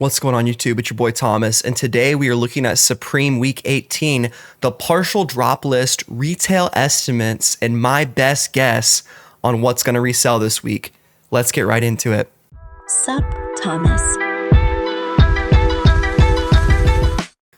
What's going on YouTube? It's your boy Thomas, and today we are looking at Supreme Week 18, the partial drop list, retail estimates, and my best guess on what's going to resell this week. Let's get right into it. Sup, Thomas.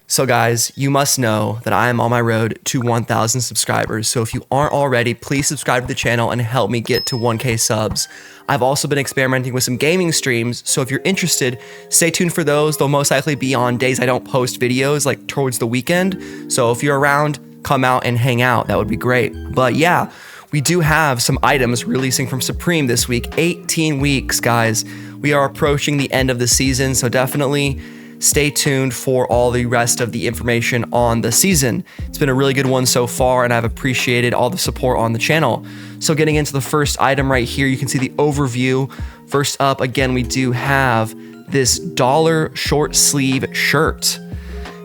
So guys, you must know that I am on my road to 1,000 subscribers. So if you aren't already, please subscribe to the channel and help me get to 1K subs. I've also been experimenting with some gaming streams. So if you're interested, stay tuned for those. They'll most likely be on days I don't post videos, like towards the weekend. So if you're around, come out and hang out. That would be great. But yeah, we do have some items releasing from Supreme this week. 18 weeks, guys. We are approaching the end of the season. So definitely stay tuned for all the rest of the information on the season. It's been a really good one so far, and I've appreciated all the support on the channel. So getting into the first item right here, you can see the overview. First up, again, we do have this dollar short sleeve shirt.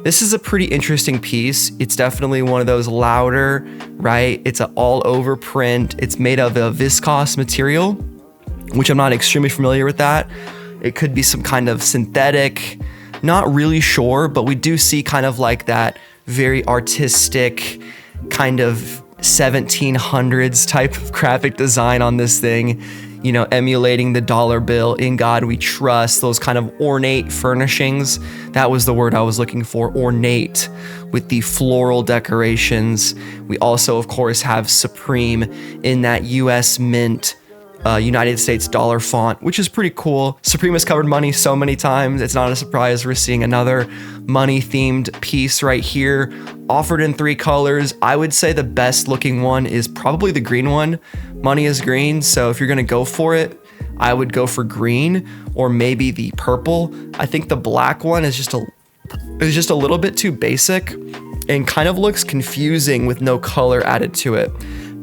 This is a pretty interesting piece. It's definitely one of those louder, right? It's an all over print. It's made of a viscose material, which I'm not extremely familiar with that. It could be some kind of synthetic, not really sure, but we do see kind of like that very artistic kind of 1700s type of graphic design on this thing, you know, emulating the dollar bill, In God We Trust, those kind of ornate furnishings. That was the word I was looking for, ornate, with the floral decorations. We also, of course, have Supreme in that US Mint United States dollar font, which is pretty cool. Supreme has covered money so many times. It's not a surprise we're seeing another money themed piece right here, offered in 3 colors. I would say the best looking one is probably the green one. Money is green, so if you're gonna go for it, I would go for green or maybe the purple. I think the black one is just a little bit too basic and kind of looks confusing with no color added to it,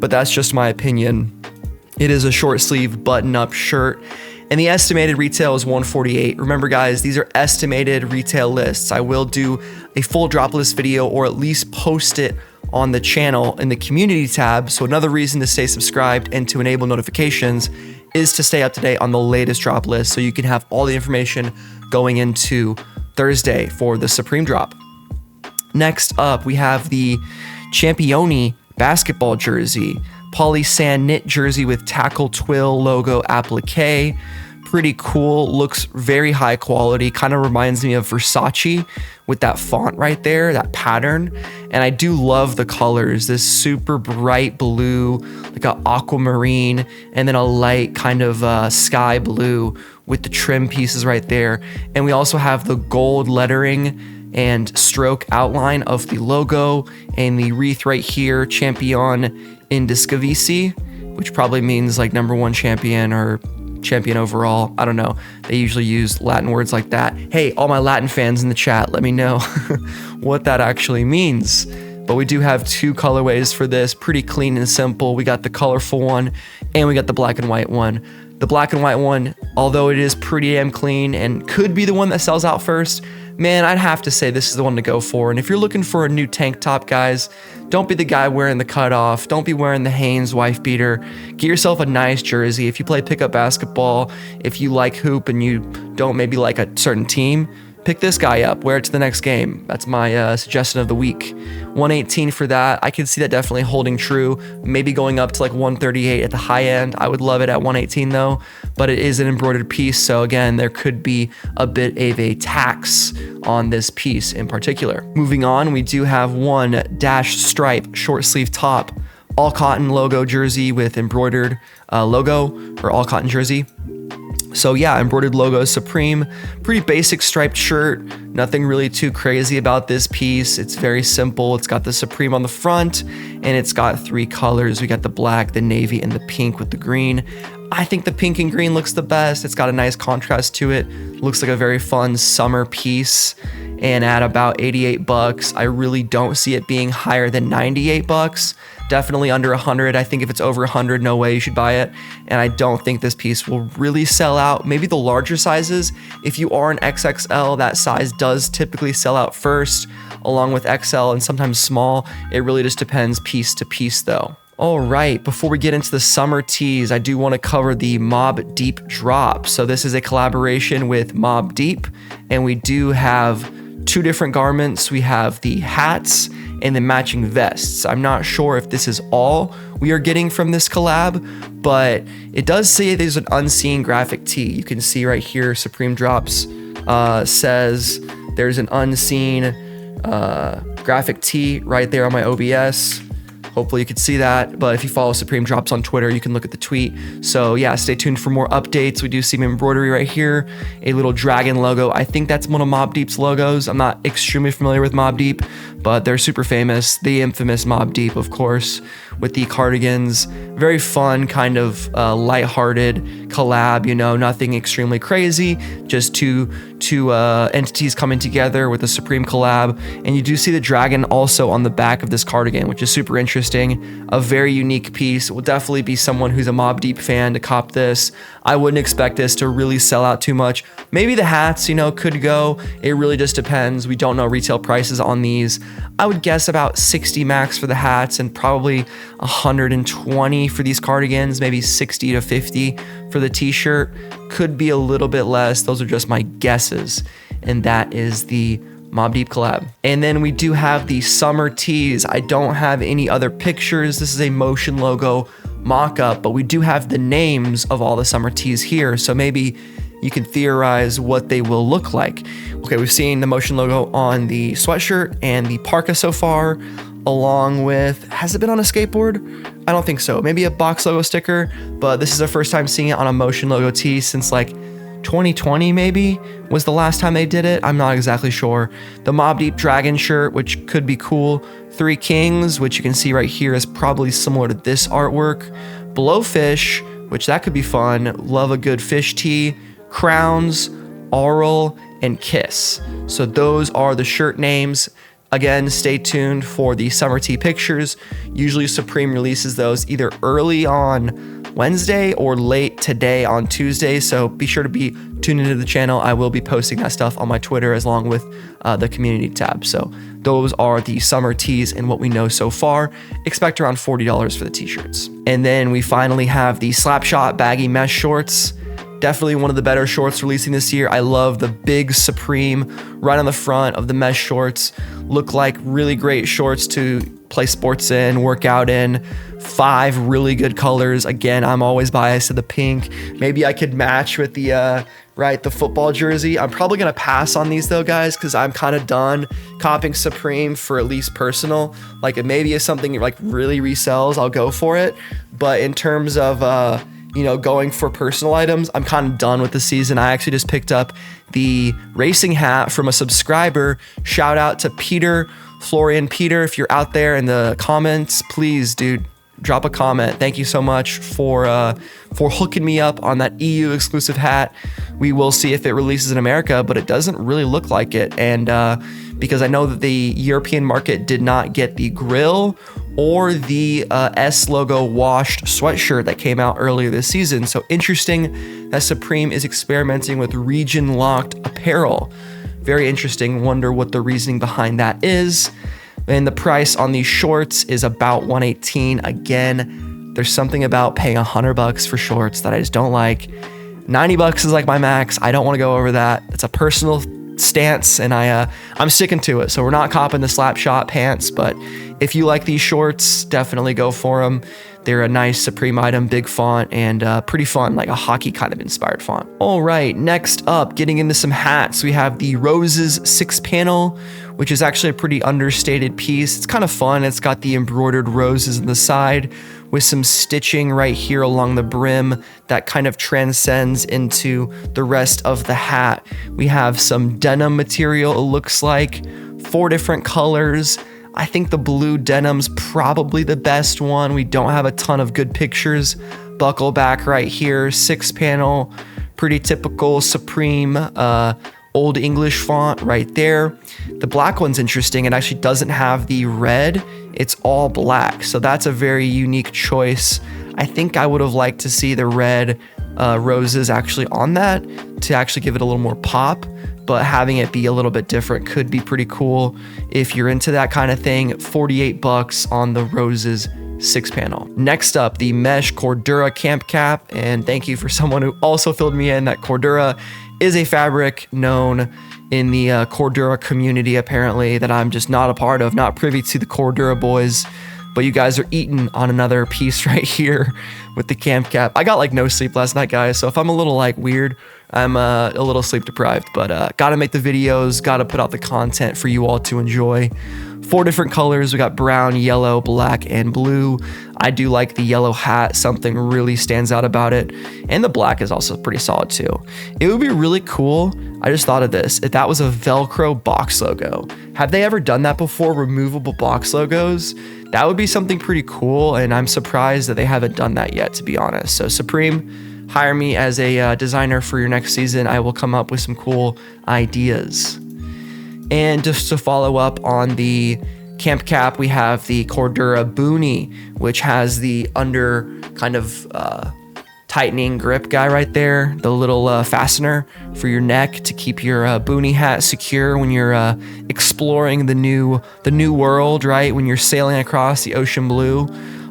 but that's just my opinion. It is a short sleeve button up shirt, and the estimated retail is $148. Remember guys, these are estimated retail lists. I will do a full drop list video, or at least post it on the channel in the community tab. So another reason to stay subscribed and to enable notifications is to stay up to date on the latest drop list, so you can have all the information going into Thursday for the Supreme drop. Next up, we have the Championi Basketball Jersey. Polysand knit jersey with tackle twill logo applique. Pretty cool, looks very high quality, kind of reminds me of Versace with that font right there, that pattern. And I do love the colors, this super bright blue, like an aquamarine, and then a light kind of sky blue with the trim pieces right there. And we also have the gold lettering and stroke outline of the logo, and the wreath right here, Champion Indiscavisi, which probably means like #1 champion or champion overall. I don't know. They usually use Latin words like that. Hey, all my Latin fans in the chat, let me know what that actually means. But we do have 2 colorways for this, pretty clean and simple. We got the colorful one and we got the black and white one. The black and white one, although it is pretty damn clean and could be the one that sells out first, man, I'd have to say this is the one to go for. And if you're looking for a new tank top, guys, don't be the guy wearing the cutoff. Don't be wearing the Hanes wife beater. Get yourself a nice jersey. If you play pickup basketball, if you like hoop and you don't maybe like a certain team, pick this guy up, wear it to the next game. That's my suggestion of the week. 118 for that. I can see that definitely holding true, maybe going up to like 138 at the high end. I would love it at 118 though, but it is an embroidered piece. So again, there could be a bit of a tax on this piece in particular. Moving on, we do have one dash stripe short sleeve top, all cotton logo jersey with embroidered logo, or all cotton jersey. So yeah, embroidered logo, Supreme, pretty basic striped shirt, nothing really too crazy about this piece. It's very simple. It's got the Supreme on the front, and it's got 3 colors. We got the black, the navy, and the pink with the green. I think the pink and green looks the best. It's got a nice contrast to it. Looks like a very fun summer piece. And at about 88 bucks, I really don't see it being higher than 98 bucks. Definitely under 100. I think if it's over 100, no way you should buy it. And I don't think this piece will really sell out. Maybe the larger sizes. If you are an XXL, that size does typically sell out first, along with XL and sometimes small. It really just depends piece to piece though. All right, before we get into the summer tees, I do want to cover the Mobb Deep drop. So this is a collaboration with Mobb Deep, and we do have two different garments. We have the hats and the matching vests. I'm not sure if this is all we are getting from this collab, but it does say there's an unseen graphic tee. You can see right here, Supreme Drops says there's an unseen graphic tee right there on my OBS. Hopefully you could see that, but if you follow Supreme Drops on Twitter, you can look at the tweet. So yeah, stay tuned for more updates. We do see embroidery right here, a little dragon logo. I think that's one of Mobb Deep's logos. I'm not extremely familiar with Mobb Deep, but they're super famous. The infamous Mobb Deep, of course, with the cardigans. Very fun, kind of lighthearted collab, you know, nothing extremely crazy, just two entities coming together with a Supreme collab. And you do see the dragon also on the back of this cardigan, which is super interesting. A very unique piece. It will definitely be someone who's a Mobb Deep fan to cop this. I wouldn't expect this to really sell out too much. Maybe the hats, you know, could go. It really just depends. We don't know retail prices on these. I would guess about 60 max for the hats and probably 120 for these cardigans, maybe 60 to 50 for the t-shirt. Could be a little bit less. Those are just my guesses. And that is the Mobb Deep collab. And then we do have the summer tees. I don't have any other pictures. This is a Motion logo mock-up, but we do have the names of all the summer tees here. So maybe you can theorize what they will look like. Okay, we've seen the Motion logo on the sweatshirt and the parka so far, along with, has it been on a skateboard? I don't think so. Maybe a box logo sticker, but this is our first time seeing it on a Motion logo tee since like 2020 maybe was the last time they did it. I'm not exactly sure. The Mobb Deep dragon shirt, which could be cool. Three Kings, which you can see right here is probably similar to this artwork. Blowfish, which that could be fun. Love a good fish tee. Crowns, Aural, and Kiss. So those are the shirt names. Again, stay tuned for the summer tee pictures. Usually Supreme releases those either early on Wednesday or late today on Tuesday. So be sure to be tuned into the channel. I will be posting that stuff on my Twitter along with the community tab. So those are the summer tees and what we know so far. Expect around $40 for the t-shirts. And then we finally have the Slapshot baggy mesh shorts. Definitely one of the better shorts releasing this year. I love the big Supreme right on the front of the mesh shorts. Look like really great shorts to play sports in, work out in. 5 really good colors. Again, I'm always biased to the pink. Maybe I could match with the the football jersey. I'm probably gonna pass on these though, guys, because I'm kind of done copying Supreme for at least personal. Like maybe if something like really resells, I'll go for it. But in terms of going for personal items, I'm kind of done with the season. I actually just picked up the racing hat from a subscriber. Shout out to Peter, Florian Peter. If you're out there in the comments, please, dude, drop a comment. Thank you so much for hooking me up on that EU exclusive hat. We will see if it releases in America, but it doesn't really look like it. And because I know that the European market did not get the grill or the S logo washed sweatshirt that came out earlier this season. So interesting that Supreme is experimenting with region locked apparel. Very interesting. Wonder what the reasoning behind that is. And the price on these shorts is about $118. Again, there's something about paying $100 for shorts that I just don't like. $90 is like my max. I don't want to go over that. It's a personal stance, and I'm sticking to it. So we're not copping the Slapshot pants, but if you like these shorts, definitely go for them. They're a nice Supreme item, big font, and pretty fun, like a hockey kind of inspired font. All right, next up, getting into some hats, we have the Roses 6-panel, which is actually a pretty understated piece. It's kind of fun. It's got the embroidered roses on the side with some stitching right here along the brim that kind of transcends into the rest of the hat. We have some denim material, it looks like, 4 different colors. I think the blue denim's probably the best one. We don't have a ton of good pictures. Buckle back right here, 6-panel, pretty typical Supreme Old English font right there. The black one's interesting. It actually doesn't have the red. It's all black. So that's a very unique choice. I think I would have liked to see the red roses actually on that to actually give it a little more pop, but having it be a little bit different could be pretty cool. If you're into that kind of thing, $48 on the Roses 6 panel. Next up, the mesh Cordura camp cap. And thank you for someone who also filled me in that Cordura is a fabric known in the Cordura community, apparently, that I'm just not a part of, not privy to the Cordura boys. But you guys are eating on another piece right here with the camp cap. I got like no sleep last night, guys. So if I'm a little like weird, I'm a little sleep deprived, but gotta make the videos, gotta put out the content for you all to enjoy. 4 different colors. We got brown, yellow, black, and blue. I do like the yellow hat. Something really stands out about it. And the black is also pretty solid too. It would be really cool. I just thought of this. If that was a Velcro box logo. Have they ever done that before? Removable box logos? That would be something pretty cool. And I'm surprised that they haven't done that yet, to be honest. So Supreme, hire me as a designer for your next season. I will come up with some cool ideas. And just to follow up on the camp cap, we have the Cordura Boonie, which has the under kind of tightening grip guy right there, the little fastener for your neck to keep your boonie hat secure when you're exploring the new world, right? When you're sailing across the ocean blue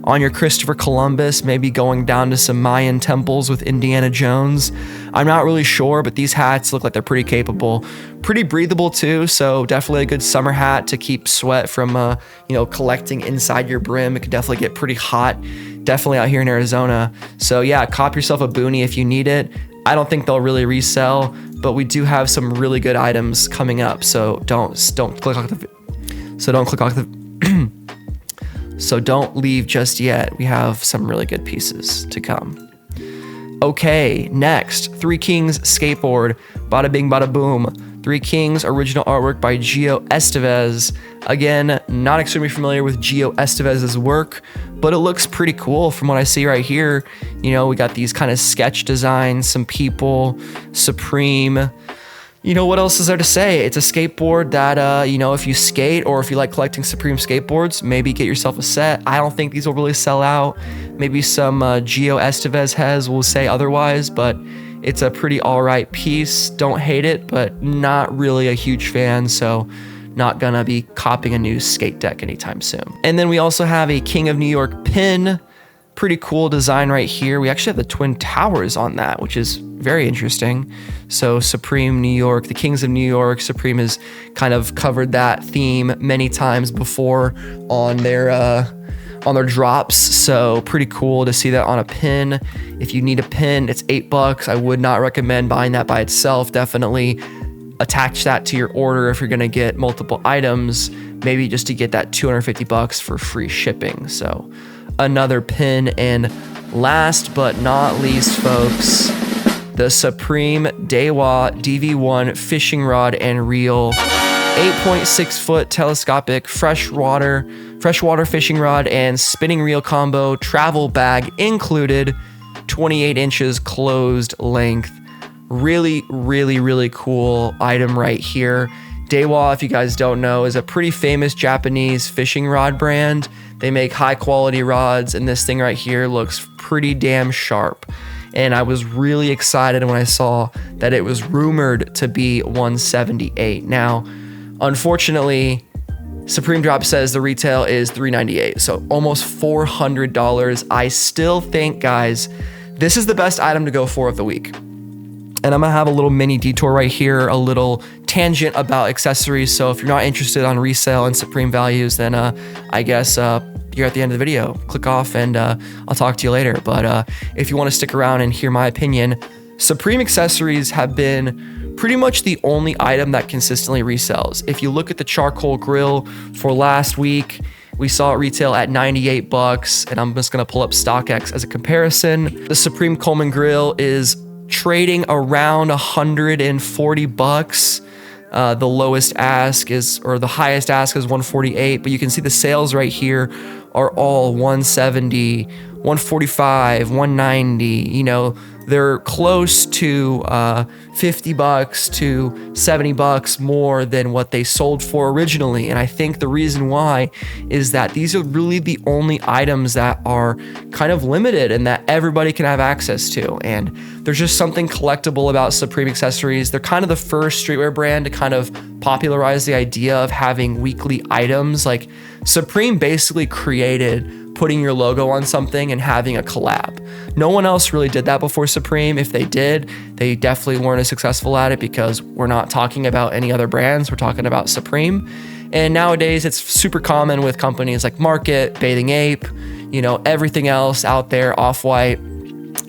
on your Christopher Columbus, maybe going down to some Mayan temples with Indiana Jones. I'm not really sure, but these hats look like they're pretty capable, pretty breathable too. So definitely a good summer hat to keep sweat from, collecting inside your brim. It can definitely get pretty hot, definitely out here in Arizona. So yeah, cop yourself a boonie if you need it. I don't think they'll really resell, but we do have some really good items coming up. So don't click off the So don't leave just yet. We have some really good pieces to come. Okay, next, Three Kings skateboard. Bada bing, bada boom. Three Kings original artwork by Gio Estevez. Again, not extremely familiar with Gio Estevez's work, but it looks pretty cool from what I see right here. You know, we got these kind of sketch designs, some people, Supreme. You know, what else is there to say? It's a skateboard that, if you skate or if you like collecting Supreme skateboards, maybe get yourself a set. I don't think these will really sell out. Maybe some Gio Estevez heads will say otherwise, but it's a pretty all right piece. Don't hate it, but not really a huge fan, so not gonna be copying a new skate deck anytime soon. And then we also have a King of New York pin. Pretty cool design right here. We actually have the Twin Towers on that, which is very interesting. So Supreme New York, the Kings of New York, Supreme has kind of covered that theme many times before on their drops. So pretty cool to see that on a pin. If you need a pin, it's $8. I would not recommend buying that by itself. Definitely attach that to your order if you're gonna get multiple items, maybe just to get that $250 for free shipping. So another pin. And last but not least, folks, the Supreme Dewa DV1 fishing rod and reel, 8.6 foot telescopic freshwater fishing rod and spinning reel combo, travel bag included, 28 inches closed length. Really, really, really cool item right here. Daiwa, if you guys don't know, is a pretty famous Japanese fishing rod brand. They make high quality rods, and this thing right here looks pretty damn sharp. And I was really excited when I saw that it was rumored to be $178. Now, unfortunately, Supreme Drop says the retail is $398, so almost $400. I still think, guys, this is the best item to go for of the week. And I'm gonna have a little mini detour right here, a little tangent about accessories. So if you're not interested on resale and Supreme values, then I guess you're at the end of the video. Click off and I'll talk to you later. But if you wanna stick around and hear my opinion, Supreme accessories have been pretty much the only item that consistently resells. If you look at the charcoal grill for last week, we saw it retail at $98, and I'm just gonna pull up StockX as a comparison. The Supreme Coleman grill is trading around $140. The lowest ask is, or the highest ask is $148, but you can see the sales right here are all $170, $145, $190. You know, they're close to $50 to $70 more than what they sold for originally. And I think the reason why is that these are really the only items that are kind of limited and that everybody can have access to. And there's just something collectible about Supreme accessories. They're kind of the first streetwear brand to kind of popularize the idea of having weekly items. Like, Supreme basically created putting your logo on something and having a collab. No one else really did that before Supreme. If they did, they definitely weren't as successful at it because we're not talking about any other brands. We're talking about Supreme. And nowadays it's super common with companies like Market, Bathing Ape, everything else out there, Off-White,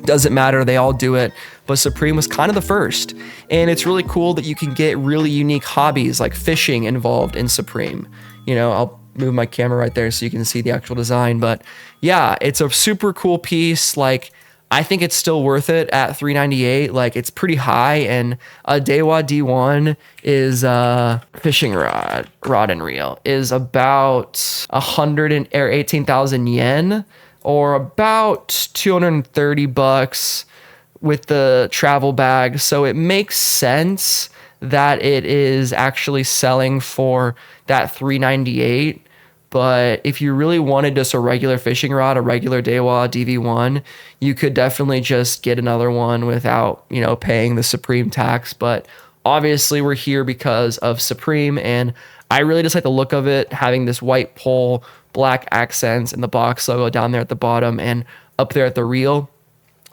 doesn't matter. They all do it. But Supreme was kind of the first. And it's really cool that you can get really unique hobbies like fishing involved in Supreme. I'll move my camera right there so you can see the actual design. But yeah, it's a super cool piece. Like, I think it's still worth it at $398. Like, it's pretty high. And a Dewa D1 is fishing rod and reel is about 18,000 yen, or about $230 with the travel bag. So it makes sense that it is actually selling for that $398. But if you really wanted just a regular fishing rod, a regular Daiwa DV1, you could definitely just get another one without, paying the Supreme tax. But obviously we're here because of Supreme, and I really just like the look of it, having this white pole, black accents, and the box logo down there at the bottom and up there at the reel.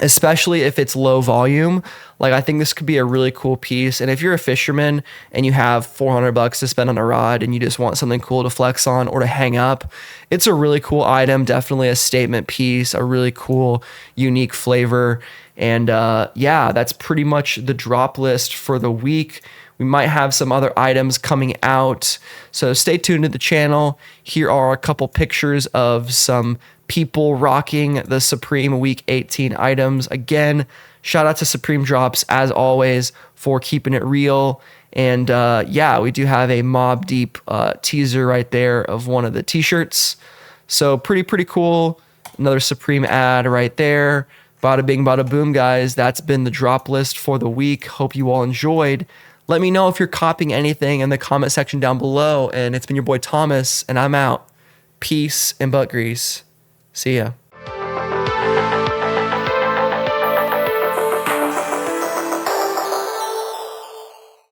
Especially if it's low volume. Like, I think this could be a really cool piece. And if you're a fisherman and you have $400 to spend on a rod and you just want something cool to flex on or to hang up, it's a really cool item. Definitely a statement piece, a really cool, unique flavor. And yeah, that's pretty much the drop list for the week. We might have some other items coming out, so stay tuned to the channel. Here are a couple pictures of some people rocking the Supreme Week 18 items. Again, shout out to Supreme Drops, as always, for keeping it real. And yeah, we do have a Mobb Deep teaser right there of one of the t-shirts. So pretty cool. Another Supreme ad right there. Bada bing, bada boom, guys. That's been the drop list for the week. Hope you all enjoyed. Let me know if you're copying anything in the comment section down below. And it's been your boy Thomas, and I'm out. Peace and butt grease. See ya.